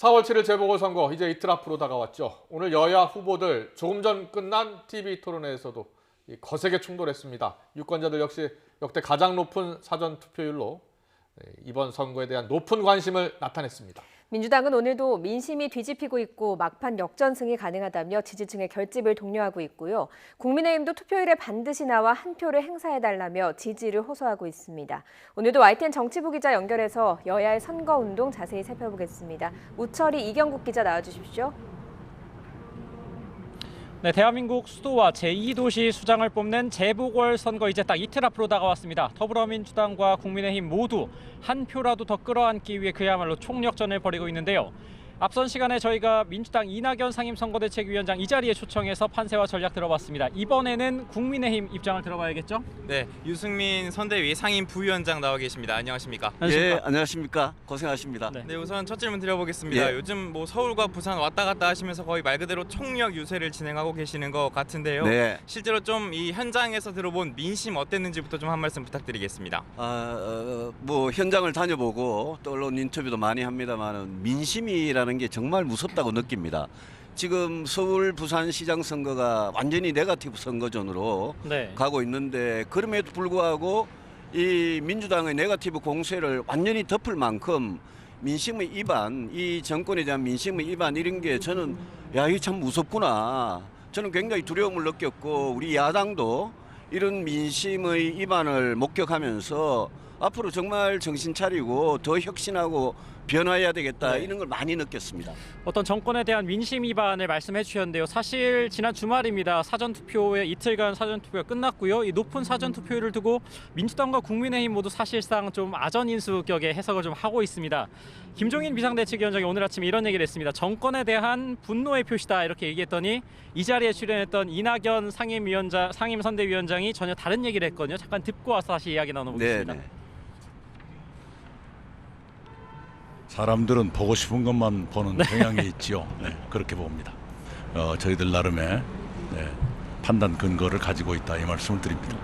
4월 7일 재보궐선거 이제 이틀 앞으로 다가왔죠. 오늘 여야 후보들 조금 전 끝난 TV 토론회에서도 거세게 충돌했습니다. 유권자들 역시 역대 가장 높은 사전 투표율로 이번 선거에 대한 높은 관심을 나타냈습니다. 민주당은 오늘도 민심이 뒤집히고 있고 막판 역전승이 가능하다며 지지층의 결집을 독려하고 있고요. 국민의힘도 투표일에 반드시 나와 한 표를 행사해달라며 지지를 호소하고 있습니다. 오늘도 YTN 정치부 기자 연결해서 여야의 선거운동 자세히 살펴보겠습니다. 우철이 이경국 기자 나와주십시오. 네, 대한민국 수도와 제2도시 수장을 뽑는 재보궐선거 이제 딱 이틀 앞으로 다가왔습니다. 더불어민주당과 국민의힘 모두 한 표라도 더 끌어안기 위해 그야말로 총력전을 벌이고 있는데요. 앞선 시간에 저희가 민주당 이낙연 상임선거대책위원장 이 자리에 초청해서 판세와 전략 들어봤습니다. 이번에는 국민의힘 입장을 들어봐야겠죠? 네, 유승민 선대위 상임 부위원장 나와 계십니다. 안녕하십니까? 예, 안녕하십니까. 고생하십니다. 네, 우선 첫 질문 드려보겠습니다. 예. 요즘 뭐 서울과 부산 왔다 갔다 하시면서 거의 말 그대로 총력 유세를 진행하고 계시는 것 같은데요. 네. 실제로 좀 이 현장에서 들어본 민심 어땠는지부터 좀 한 말씀 부탁드리겠습니다. 뭐 현장을 다녀보고 또 언론 인터뷰도 많이 합니다만 민심이라는 게 정말 무섭다고 느낍니다. 지금 서울 부산시장 선거가 완전히 네거티브 선거전으로 네. 가고 있는데 그럼에도 불구하고 이 민주당의 네거티브 공세를 완전히 덮을 만큼 민심의 위반, 이 정권에 대한 민심의 위반 이런 게 저는 야, 이게 참 무섭구나. 저는 굉장히 두려움을 느꼈고 우리 야당도 이런 민심의 위반을 목격하면서 앞으로 정말 정신 차리고 더 혁신하고 변화해야 되겠다 네. 이런 걸 많이 느꼈습니다. 어떤 정권에 대한 민심 위반을 말씀해 주셨는데요. 사실 지난 주말입니다. 사전투표에 이틀간 사전투표가 끝났고요. 이 높은 사전투표율을 두고 민주당과 국민의힘 모두 사실상 좀 아전인수격의 해석을 좀 하고 있습니다. 김종인 비상대책위원장이 오늘 아침에 이런 얘기를 했습니다. 정권에 대한 분노의 표시다 이렇게 얘기했더니 이 자리에 출연했던 이낙연 상임선대위원장이 전혀 다른 얘기를 했거든요. 잠깐 듣고 와서 다시 이야기 나눠보겠습니다. 네네. 사람들은 보고 싶은 것만 보는 경향이 있죠. 네, 그렇게 봅니다. 저희들 나름의 판단 근거를 가지고 있다 이 말씀을 드립니다.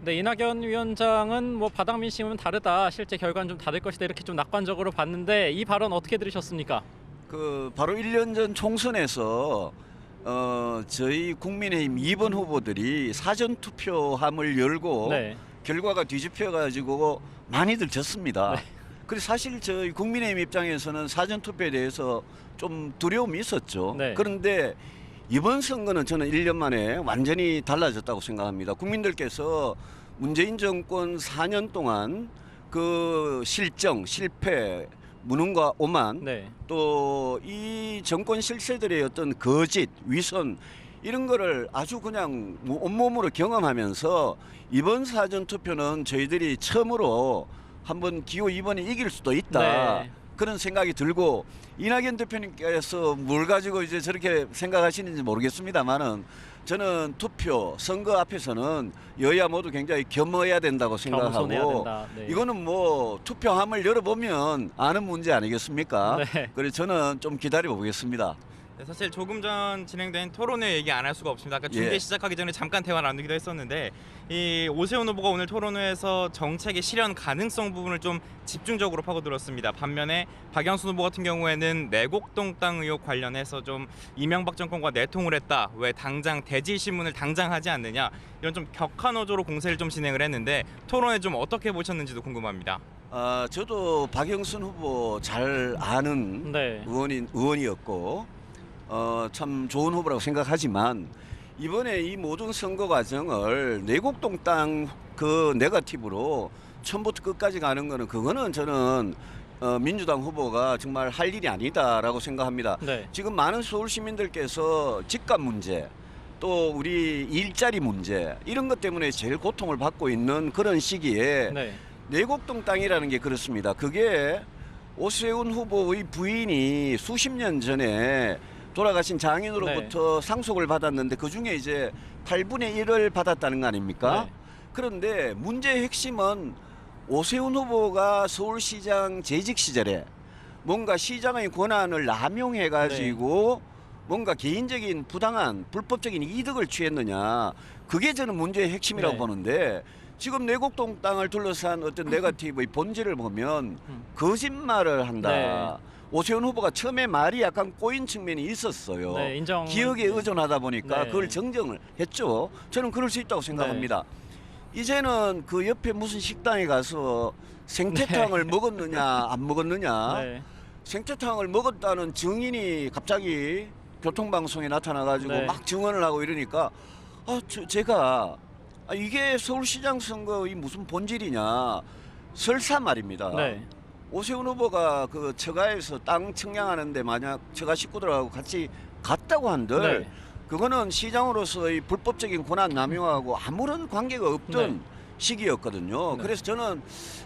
네, 이낙연 위원장은 뭐 바닥 민심은 다르다, 실제 결과는 좀 다를 것이다 이렇게 좀 낙관적으로 봤는데 이 발언 어떻게 들으셨습니까? 바로 1년 전 총선에서 저희 국민의힘 2번 후보들이 사전 투표함을 열고 네. 결과가 뒤집혀 가지고 많이들 졌습니다. 네. 그래서 사실 저희 국민의힘 입장에서는 사전 투표에 대해서 좀 두려움이 있었죠. 네. 그런데 이번 선거는 저는 1년 만에 완전히 달라졌다고 생각합니다. 국민들께서 문재인 정권 4년 동안 그 실정, 실패, 무능과 오만, 네. 또 이 정권 실세들의 어떤 거짓, 위선 이런 거를 아주 그냥 온몸으로 경험하면서 이번 사전 투표는 저희들이 처음으로 한번 기호 2번에 이길 수도 있다. 네. 그런 생각이 들고 이낙연 대표님께서 뭘 가지고 이제 저렇게 생각하시는지 모르겠습니다만은 저는 투표 선거 앞에서는 여야 모두 굉장히 겸허해야 된다고 겸손해야 생각하고 된다. 네. 이거는 뭐 투표함을 열어보면 아는 문제 아니겠습니까? 네. 그래서 저는 좀 기다려 보겠습니다. 네, 사실 조금 전 진행된 토론회 얘기 안 할 수가 없습니다. 아까 중계 예. 시작하기 전에 잠깐 대화 나누기도 했었는데 이 오세훈 후보가 오늘 토론회에서 정책의 실현 가능성 부분을 좀 집중적으로 파고들었습니다. 반면에 박영순 후보 같은 경우에는 내곡동 땅 의혹 관련해서 좀 이명박 정권과 내통을 했다. 왜 당장 대질 신문을 당장 하지 않느냐. 이런 좀 격한어조로 공세를 좀 진행을 했는데 토론회 좀 어떻게 보셨는지도 궁금합니다. 저도 박영순 후보 잘 아는 네. 의원이었고 참 좋은 후보라고 생각하지만 이번에 이 모든 선거 과정을 내곡동 땅 그 네거티브로 처음부터 끝까지 가는 거는 그거는 저는 민주당 후보가 정말 할 일이 아니다라고 생각합니다. 네. 지금 많은 서울 시민들께서 집값 문제 또 우리 일자리 문제 이런 것 때문에 제일 고통을 받고 있는 그런 시기에 네. 내곡동 땅이라는 게 그렇습니다. 그게 오세훈 후보의 부인이 수십 년 전에 돌아가신 장인으로부터 상속을 받았는데 그중에 이제 8분의 1을 받았다는 거 아닙니까? 네. 그런데 문제의 핵심은 오세훈 후보가 서울시장 재직 시절에 뭔가 시장의 권한을 남용해 가지고 뭔가 개인적인 부당한 불법적인 이득을 취했느냐 그게 저는 문제의 핵심이라고 네. 보는데 지금 내곡동 땅을 둘러싼 어떤 네거티브의 본질을 보면 거짓말을 한다. 네. 오세훈 후보가 처음에 말이 약간 꼬인 측면이 있었어요. 네, 인정. 기억에 의존하다 보니까 네. 그걸 정정을 했죠. 저는 그럴 수 있다고 생각합니다. 이제는 그 옆에 무슨 식당에 가서 생태탕을 먹었느냐 안 먹었느냐, 네. 생태탕을 먹었다는 증인이 갑자기 교통방송에 나타나가지고 네. 막 증언을 하고 이러니까 제가 이게 서울시장 선거의 무슨 본질이냐, 설사 말입니다. 네. 오세훈 후보가 그 처가에서 땅 청량하는데 만약 처가 식구들하고 같이 갔다고 한들 네. 그거는 시장으로서의 불법적인 권한 남용하고 아무런 관계가 없던 네. 시기였거든요. 네. 그래서 저는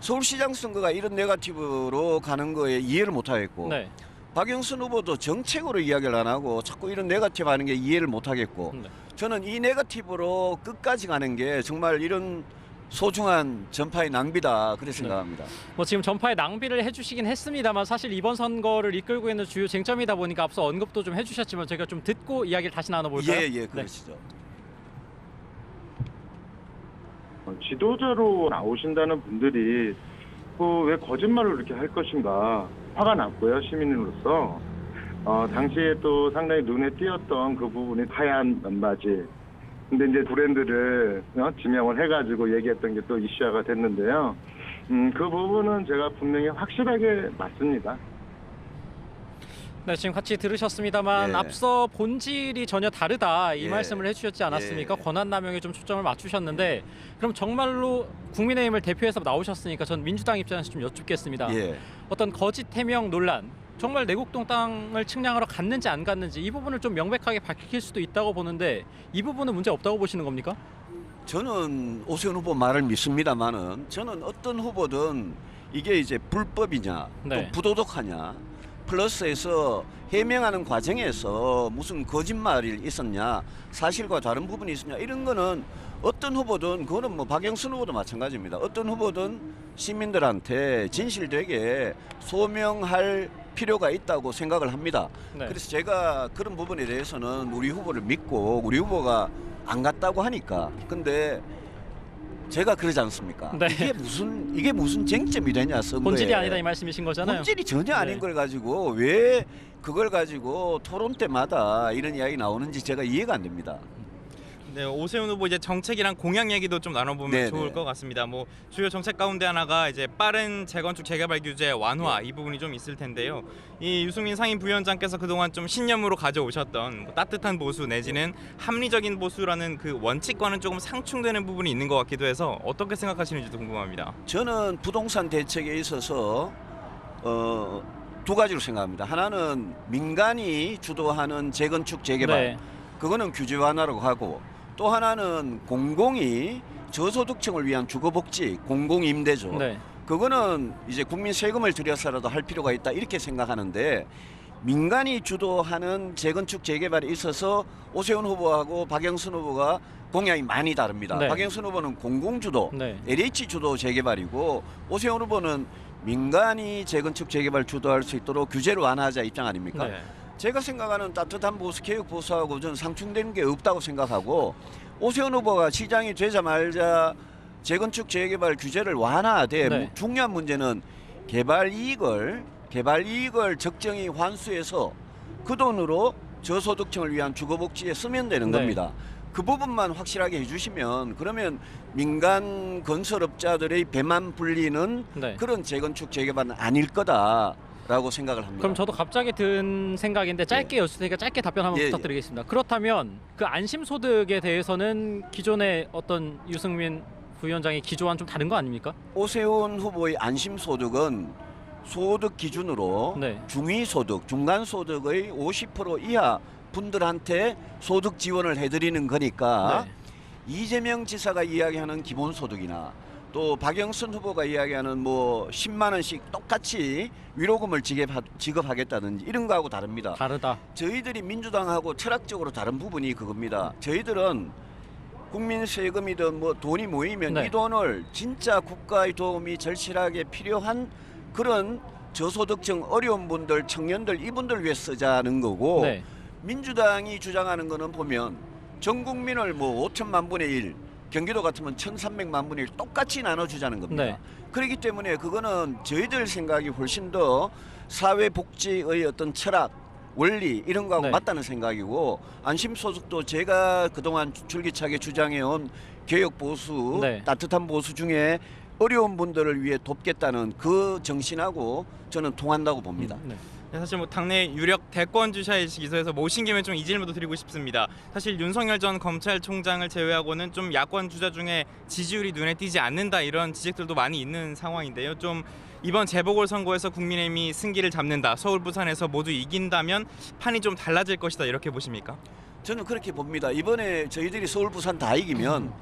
서울시장 선거가 이런 네거티브로 가는 거에 이해를 못하겠고, 네. 박영선 후보도 정책으로 이야기를 안 하고 자꾸 이런 네거티브 하는 게 이해를 못하겠고, 네. 저는 이 네거티브로 끝까지 가는 게 정말 이런 소중한 전파의 낭비다, 그렇게 생각합니다. 뭐 지금 전파에 낭비를 해주시긴 했습니다만 사실 이번 선거를 이끌고 있는 주요 쟁점이다 보니까 앞서 언급도 좀 해주셨지만 저희가 좀 듣고 이야기를 다시 나눠볼까요? 예, 그러시죠. 지도자로 나오신다는 분들이 왜 거짓말을 이렇게 할 것인가 화가 났고요, 시민으로서. 당시에 또 상당히 눈에 띄었던 그 부분이 하얀 면바지. 근데 이제 브랜드를 지명을 해가지고 얘기했던 게 또 이슈화가 됐는데요. 그 부분은 제가 분명히 확실하게 맞습니다. 네, 지금 같이 들으셨습니다만 예. 앞서 본질이 전혀 다르다 이 예. 말씀을 해주셨지 않았습니까? 예. 권한 남용에 좀 초점을 맞추셨는데 그럼 정말로 국민의힘을 대표해서 나오셨으니까 전 민주당 입장에서 좀 여쭙겠습니다. 예. 어떤 거짓 해명 논란, 정말 내곡동 땅을 측량하러 갔는지 안 갔는지 이 부분을 좀 명백하게 밝힐 수도 있다고 보는데 이 부분은 문제 없다고 보시는 겁니까? 저는 오세훈 후보 말을 믿습니다만은 저는 어떤 후보든 이게 이제 불법이냐 네. 또 부도덕하냐 플러스해서 해명하는 과정에서 무슨 거짓말이 있었냐, 사실과 다른 부분이 있었냐, 이런 거는 어떤 후보든, 그거는 뭐 박영선 후보도 마찬가지입니다. 어떤 후보든 시민들한테 진실되게 소명할 필요가 있다고 생각을 합니다. 네. 그래서 제가 그런 부분에 대해서는 우리 후보를 믿고, 우리 후보가 안 갔다고 하니까. 근데 제가 그러지 않습니까? 네. 이게 무슨 쟁점이 되냐, 선거에. 본질이 아니다 이 말씀이신 거잖아요. 본질이 전혀 아닌 네. 걸 가지고 왜 그걸 가지고 토론 때마다 이런 이야기 나오는지 제가 이해가 안 됩니다. 네, 오세훈 후보 이제 정책이랑 공약 얘기도 좀 나눠보면 네네. 좋을 것 같습니다. 뭐 주요 정책 가운데 하나가 이제 빠른 재건축 재개발 규제 완화 이 부분이 좀 있을 텐데요. 이 유승민 상임 부위원장께서 그동안 좀 신념으로 가져오셨던 뭐 따뜻한 보수 내지는 합리적인 보수라는 그 원칙과는 조금 상충되는 부분이 있는 것 같기도 해서 어떻게 생각하시는지도 궁금합니다. 저는 부동산 대책에 있어서 두 가지로 생각합니다. 하나는 민간이 주도하는 재건축 재개발, 네. 그거는 규제 완화라고 하고, 또 하나는 공공이 저소득층을 위한 주거복지, 공공임대죠. 네. 그거는 이제 국민 세금을 들여서라도 할 필요가 있다, 이렇게 생각하는데, 민간이 주도하는 재건축 재개발에 있어서 오세훈 후보하고 박영선 후보가 공약이 많이 다릅니다. 네. 박영선 후보는 공공주도, 네. LH 주도 재개발이고, 오세훈 후보는 민간이 재건축 재개발 주도할 수 있도록 규제를 완화하자 입장 아닙니까? 네. 제가 생각하는 따뜻한 보수, 개혁 보수하고 저는 상충되는 게 없다고 생각하고, 오세훈 후보가 시장이 되자마자 재건축 재개발 규제를 완화하되 네. 중요한 문제는 개발 이익을 적정히 환수해서 그 돈으로 저소득층을 위한 주거복지에 쓰면 되는 네. 겁니다. 그 부분만 확실하게 해주시면, 그러면 민간 건설업자들의 배만 불리는 네. 그런 재건축 재개발은 아닐 거다라고 생각을 합니다. 그럼 저도 갑자기 든 생각인데 짧게 여쭐 테니까 짧게 답변 한번 예, 부탁드리겠습니다. 그렇다면 그 안심소득에 대해서는 기존의 어떤 유승민 부위원장의 기조와는 좀 다른 거 아닙니까? 오세훈 후보의 안심소득은 소득 기준으로 네. 중위소득, 중간소득의 50% 이하 분들한테 소득 지원을 해드리는 거니까, 네. 이재명 지사가 이야기하는 기본소득이나 또 박영선 후보가 이야기하는 뭐 10만 원씩 똑같이 위로금을 지급하겠다든지 이런 거하고 다릅니다. 다르다. 저희들이 민주당하고 철학적으로 다른 부분이 그겁니다. 저희들은 국민 세금이든 뭐 돈이 모이면 네. 이 돈을 진짜 국가의 도움이 절실하게 필요한 그런 저소득층 어려운 분들, 청년들, 이분들 위해 쓰자는 거고, 네. 민주당이 주장하는 거는 보면 전 국민을 뭐 5천만 분의 1 경기도 같으면 1,300만 분의 1 똑같이 나눠주자는 겁니다. 네. 그렇기 때문에 그거는 저희들 생각이 훨씬 더 사회복지의 어떤 철학, 원리 이런 거하고 네. 맞다는 생각이고, 안심소득도 제가 그동안 줄기차게 주장해온 개혁보수, 네. 따뜻한 보수 중에 어려운 분들을 위해 돕겠다는 그 정신하고 저는 통한다고 봅니다. 네. 사실 뭐 당내 유력 대권 주자이시기서 모신 김에 좀 이 질문도 드리고 싶습니다. 사실 윤석열 전 검찰총장을 제외하고는 좀 야권 주자 중에 지지율이 눈에 띄지 않는다 이런 지적들도 많이 있는 상황인데요. 좀 이번 재보궐선거에서 국민의힘이 승기를 잡는다, 서울 부산에서 모두 이긴다면 판이 좀 달라질 것이다 이렇게 보십니까? 저는 그렇게 봅니다. 이번에 저희들이 서울 부산 다 이기면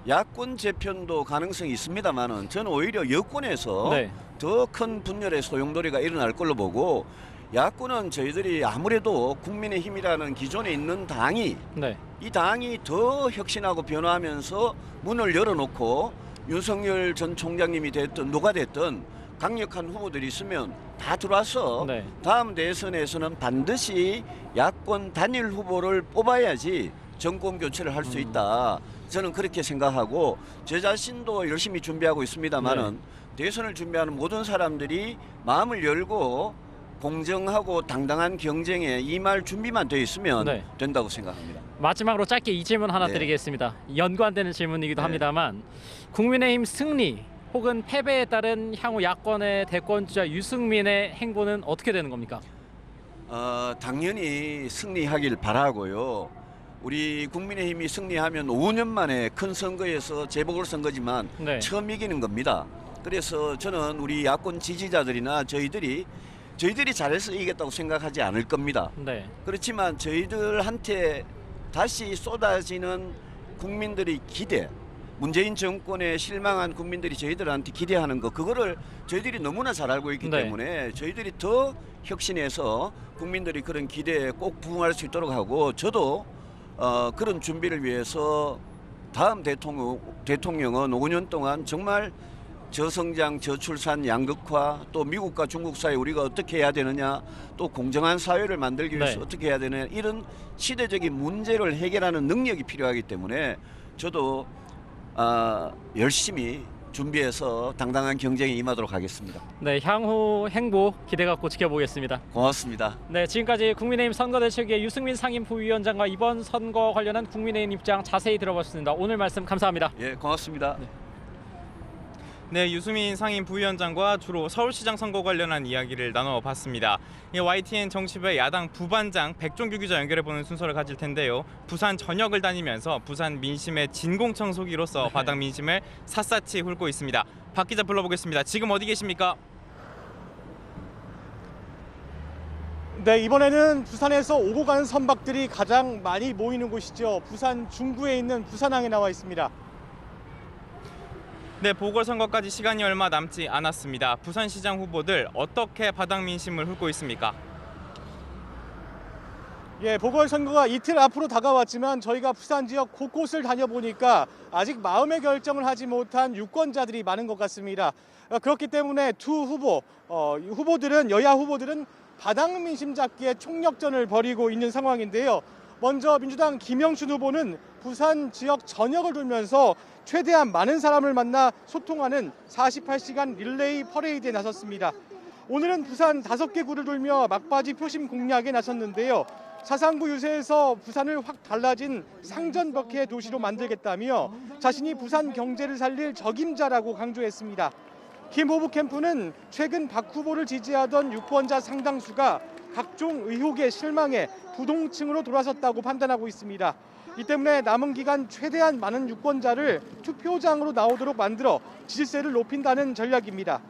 야권 재편도 가능성이 있습니다만은 저는 오히려 여권에서 네. 더 큰 분열의 소용돌이가 일어날 걸로 보고, 야권은 저희들이 아무래도 국민의힘이라는 기존에 있는 당이 네. 이 당이 더 혁신하고 변화하면서 문을 열어놓고 윤석열 전 총장님이 됐든 누가 됐든 강력한 후보들이 있으면 다 들어와서 네. 다음 대선에서는 반드시 야권 단일 후보를 뽑아야지 정권 교체를 할 수 있다. 저는 그렇게 생각하고 제 자신도 열심히 준비하고 있습니다만은 대선을 준비하는 모든 사람들이 마음을 열고 공정하고 당당한 경쟁에 임할 준비만 돼 있으면 네. 된다고 생각합니다. 마지막으로 짧게 이 질문 하나 네. 드리겠습니다. 연관되는 질문이기도 네. 합니다만, 국민의힘 승리 혹은 패배에 따른 향후 야권의 대권주자 유승민의 행보는 어떻게 되는 겁니까? 당연히 승리하길 바라고요. 우리 국민의힘이 승리하면 5년 만에 큰 선거에서 재보궐선거지만 네. 처음 이기는 겁니다. 그래서 저는 우리 야권 지지자들이나 저희들이 잘해서 이겼다고 생각하지 않을 겁니다. 네. 그렇지만 저희들한테 다시 쏟아지는 국민들의 기대, 문재인 정권에 실망한 국민들이 저희들한테 기대하는 거, 그거를 저희들이 너무나 잘 알고 있기 네. 때문에 저희들이 더 혁신해서 국민들이 그런 기대에 꼭 부응할 수 있도록 하고, 저도 그런 준비를 위해서 다음 대통령은 5년 동안 정말 저성장, 저출산, 양극화, 또 미국과 중국 사이 우리가 어떻게 해야 되느냐, 또 공정한 사회를 만들기 위해서 네. 어떻게 해야 되느냐, 이런 시대적인 문제를 해결하는 능력이 필요하기 때문에 저도 열심히 준비해서 당당한 경쟁에 임하도록 하겠습니다. 네, 향후 행보 기대 갖고 지켜보겠습니다. 고맙습니다. 네, 지금까지 국민의힘 선거대책위의 유승민 상임부위원장과 이번 선거 관련한 국민의힘 입장 자세히 들어봤습니다. 오늘 말씀 감사합니다. 예, 고맙습니다. 네, 유승민 상임 부위원장과 주로 서울시장 선거 관련한 이야기를 나눠봤습니다. YTN 정치부의 야당 부반장 백종규 기자 연결해보는 순서를 가질 텐데요. 부산 전역을 다니면서 부산 민심의 진공청소기로서 바닥 민심을 샅샅이 훑고 있습니다. 박 기자 불러보겠습니다. 지금 어디 계십니까? 네, 이번에는 부산에서 오고 가는 선박들이 가장 많이 모이는 곳이죠. 부산 중구에 있는 부산항에 나와 있습니다. 네, 보궐선거까지 시간이 얼마 남지 않았습니다. 부산시장 후보들 어떻게 바닥 민심을 훑고 있습니까? 예, 보궐선거가 이틀 앞으로 다가왔지만 저희가 부산 지역 곳곳을 다녀보니까 아직 마음의 결정을 하지 못한 유권자들이 많은 것 같습니다. 그렇기 때문에 여야 후보들은 바닥 민심 잡기에 총력전을 벌이고 있는 상황인데요. 먼저 민주당 김영춘 후보는 부산 지역 전역을 돌면서 최대한 많은 사람을 만나 소통하는 48시간 릴레이 퍼레이드에 나섰습니다. 오늘은 부산 5개 구를 돌며 막바지 표심 공략에 나섰는데요. 사상구 유세에서 부산을 확 달라진 상전벽해 도시로 만들겠다며 자신이 부산 경제를 살릴 적임자라고 강조했습니다. 김 후보 캠프는 최근 박 후보를 지지하던 유권자 상당수가 각종 의혹에 실망해 부동층으로 돌아섰다고 판단하고 있습니다. 이 때문에 남은 기간 최대한 많은 유권자를 투표장으로 나오도록 만들어 지지세를 높인다는 전략입니다.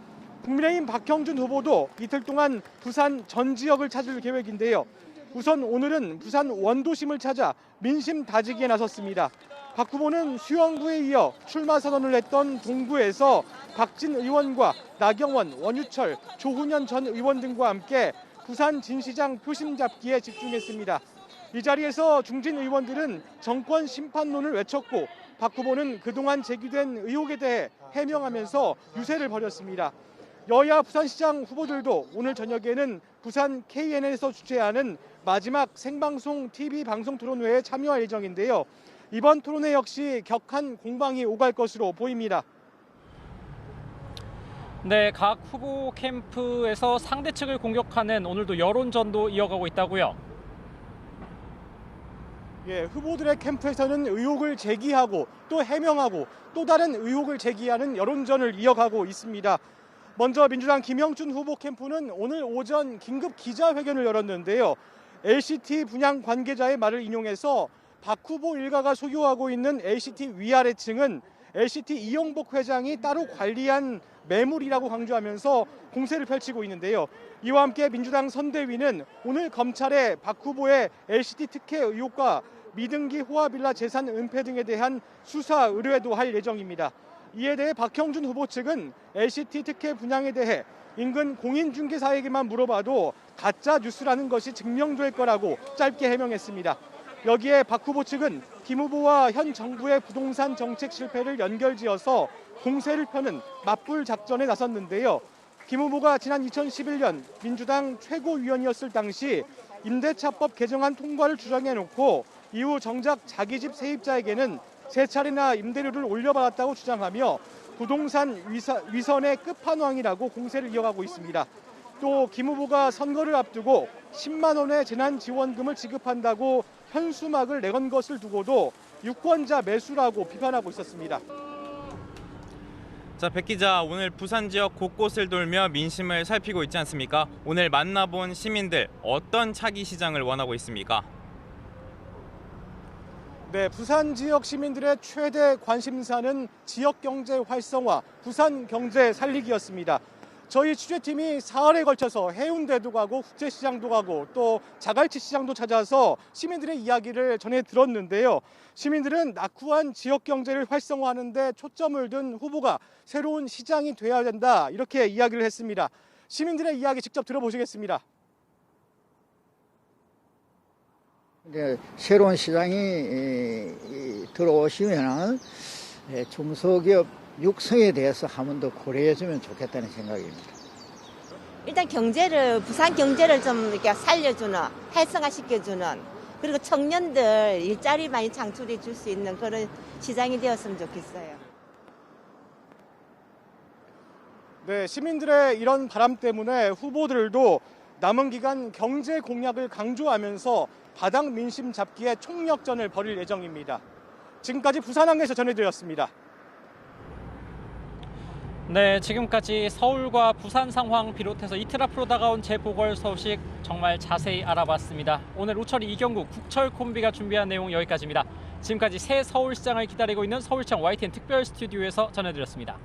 국민의힘 박형준 후보도 이틀 동안 부산 전 지역을 찾을 계획인데요. 우선 오늘은 부산 원도심을 찾아 민심 다지기에 나섰습니다. 박 후보는 수영구에 이어 출마 선언을 했던 동구에서 박진 의원과 나경원, 원유철, 조훈현 전 의원 등과 함께 부산 진시장 표심 잡기에 집중했습니다. 이 자리에서 중진 의원들은 정권 심판론을 외쳤고 박 후보는 그동안 제기된 의혹에 대해 해명하면서 유세를 벌였습니다. 여야 부산시장 후보들도 오늘 저녁에는 부산 KNN에서 주최하는 마지막 생방송 TV 방송 토론회에 참여할 예정인데요. 이번 토론회 역시 격한 공방이 오갈 것으로 보입니다. 네, 각 후보 캠프에서 상대 측을 공격하는 오늘도 여론전도 이어가고 있다고요. 예, 후보들의 캠프에서는 의혹을 제기하고 또 해명하고 또 다른 의혹을 제기하는 여론전을 이어가고 있습니다. 먼저 민주당 김영춘 후보 캠프는 오늘 오전 긴급 기자회견을 열었는데요. LCT 분양 관계자의 말을 인용해서 박 후보 일가가 소유하고 있는 LCT 위아래층은 LCT 이용복 회장이 따로 관리한 매물이라고 강조하면서 공세를 펼치고 있는데요. 이와 함께 민주당 선대위는 오늘 검찰에 박 후보의 LCT 특혜 의혹과 미등기 호화빌라 재산 은폐 등에 대한 수사 의뢰도 할 예정입니다. 이에 대해 박형준 후보 측은 LCT 특혜 분양에 대해 인근 공인중개사에게만 물어봐도 가짜 뉴스라는 것이 증명될 거라고 짧게 해명했습니다. 여기에 박 후보 측은 김 후보와 현 정부의 부동산 정책 실패를 연결지어서 공세를 펴는 맞불 작전에 나섰는데요. 김 후보가 지난 2011년 민주당 최고위원이었을 당시 임대차법 개정안 통과를 주장해놓고 이후 정작 자기 집 세입자에게는 3차례나 임대료를 올려받았다고 주장하며 부동산 위선의 끝판왕이라고 공세를 이어가고 있습니다. 또 김 후보가 선거를 앞두고 10만 원의 재난지원금을 지급한다고 현수막을 내건 것을 두고도 유권자 매수라고 비판하고 있었습니다. 자, 백 기자, 오늘 부산 지역 곳곳을 돌며 민심을 살피고 있지 않습니까? 오늘 만나본 시민들 어떤 차기 시장을 원하고 있습니까? 네, 부산 지역 시민들의 최대 관심사는 지역 경제 활성화, 부산 경제 살리기였습니다. 저희 취재팀이 사흘에 걸쳐서 해운대도 가고 국제시장도 가고 또 자갈치 시장도 찾아서 시민들의 이야기를 전해 들었는데요. 시민들은 낙후한 지역 경제를 활성화하는 데 초점을 둔 후보가 새로운 시장이 돼야 된다, 이렇게 이야기를 했습니다. 시민들의 이야기 직접 들어보시겠습니다. 이제 새로운 시장이 들어오시면 중소기업 육성에 대해서 한 번 더 고려해주면 좋겠다는 생각입니다. 일단 경제를, 부산 경제를 좀 이렇게 살려주는, 활성화시켜주는, 그리고 청년들 일자리 많이 창출해 줄 수 있는 그런 시장이 되었으면 좋겠어요. 네, 시민들의 이런 바람 때문에 후보들도 남은 기간 경제 공약을 강조하면서 바닥 민심 잡기에 총력전을 벌일 예정입니다. 지금까지 부산항에서 전해드렸습니다. 네, 지금까지 서울과 부산 상황 비롯해서 이틀 앞으로 다가온 재보궐 소식 정말 자세히 알아봤습니다. 오늘 우철이 이경국 국철 콤비가 준비한 내용 여기까지입니다. 지금까지 새 서울시장을 기다리고 있는 서울시청 YTN 특별 스튜디오에서 전해드렸습니다.